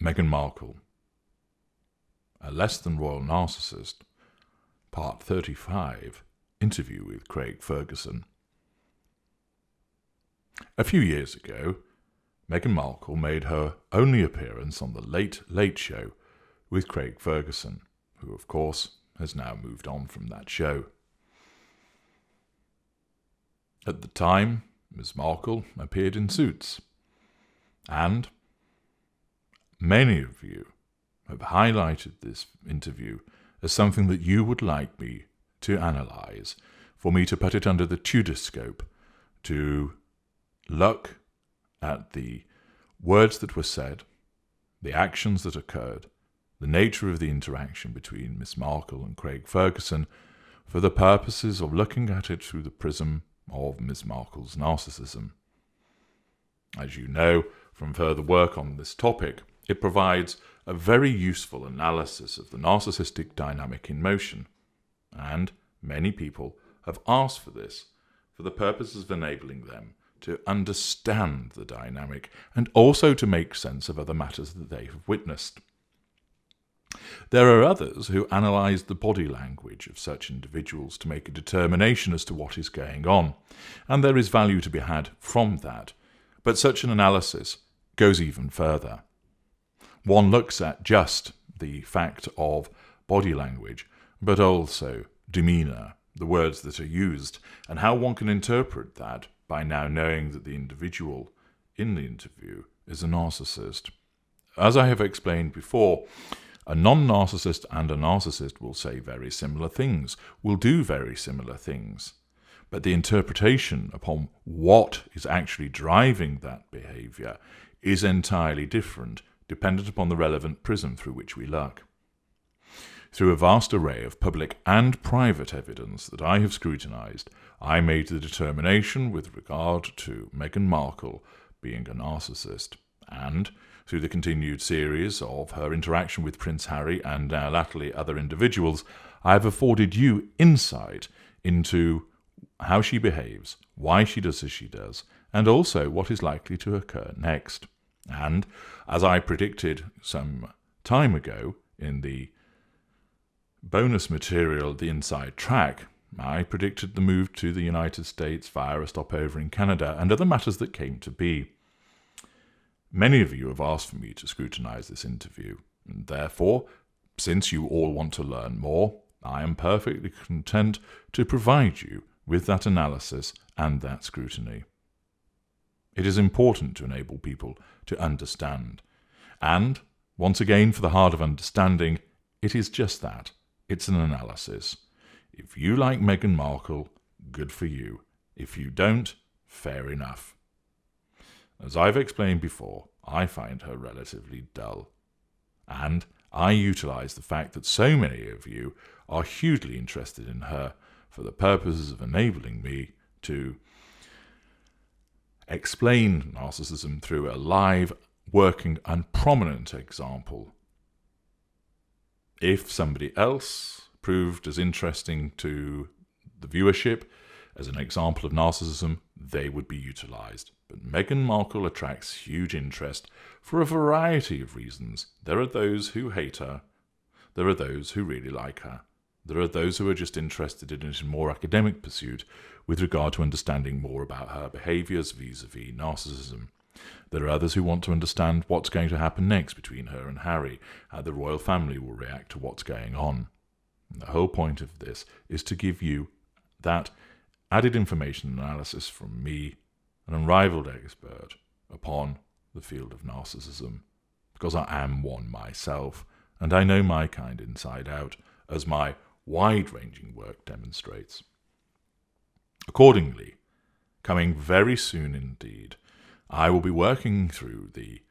Meghan Markle, a less than royal narcissist, part 35, interview with Craig Ferguson. A few years ago, Meghan Markle made her only appearance on the Late Late Show with Craig Ferguson, who of course has now moved on from that show. At the time, Ms. Markle appeared in Suits, and many of you have highlighted this interview as something that you would like me to analyse, for me to put it under the Tudor-scope, to look at the words that were said, the actions that occurred, the nature of the interaction between Miss Markle and Craig Ferguson, for the purposes of looking at it through the prism of Miss Markle's narcissism. As you know from further work on this topic, it provides a very useful analysis of the narcissistic dynamic in motion, and many people have asked for this for the purposes of enabling them to understand the dynamic and also to make sense of other matters that they have witnessed. There are others who analyse the body language of such individuals to make a determination as to what is going on, and there is value to be had from that, but such an analysis goes even further. One looks at just the fact of body language, but also demeanour, the words that are used, and how one can interpret that by now knowing that the individual in the interview is a narcissist. As I have explained before, a non-narcissist and a narcissist will say very similar things, will do very similar things, but the interpretation upon what is actually driving that behaviour is entirely different, dependent upon the relevant prism through which we look. Through a vast array of public and private evidence that I have scrutinised, I made the determination with regard to Meghan Markle being a narcissist, and through the continued series of her interaction with Prince Harry and now latterly other individuals, I have afforded you insight into how she behaves, why she does as she does, and also what is likely to occur next. And, as I predicted some time ago in the bonus material, The Inside Track, I predicted the move to the United States via a stopover in Canada and other matters that came to be. Many of you have asked for me to scrutinise this interview, and therefore, since you all want to learn more, I am perfectly content to provide you with that analysis and that scrutiny. It is important to enable people to understand, and, once again for the heart of understanding, it is just that. It's an analysis. If you like Meghan Markle, good for you. If you don't, fair enough. As I've explained before, I find her relatively dull, and I utilise the fact that so many of you are hugely interested in her for the purposes of enabling me to explain narcissism through a live, working and prominent example. If somebody else proved as interesting to the viewership as an example of narcissism, they would be utilised. But Meghan Markle attracts huge interest for a variety of reasons. There are those who hate her. There are those who really like her. There are those who are just interested in a more academic pursuit with regard to understanding more about her behaviours vis-à-vis narcissism. There are others who want to understand what's going to happen next between her and Harry, how the royal family will react to what's going on. And the whole point of this is to give you that added information and analysis from me, an unrivaled expert upon the field of narcissism, because I am one myself, and I know my kind inside out, as my wide-ranging work demonstrates. Accordingly, coming very soon indeed, I will be working through the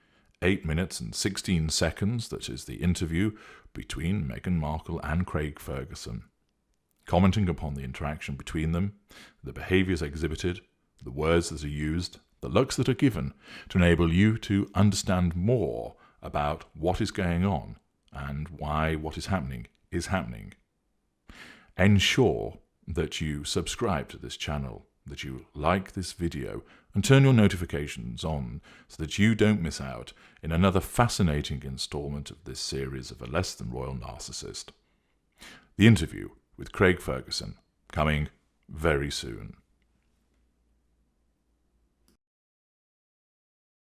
8 minutes and 16 seconds that is the interview between Meghan Markle and Craig Ferguson, commenting upon the interaction between them, the behaviours exhibited, the words that are used, the looks that are given, to enable you to understand more about what is going on and why what is happening is happening. Ensure that you subscribe to this channel that you like this video and turn your notifications on so that you don't miss out in another fascinating installment of this series of A Less Than Royal Narcissist. The interview with Craig Ferguson, coming very soon.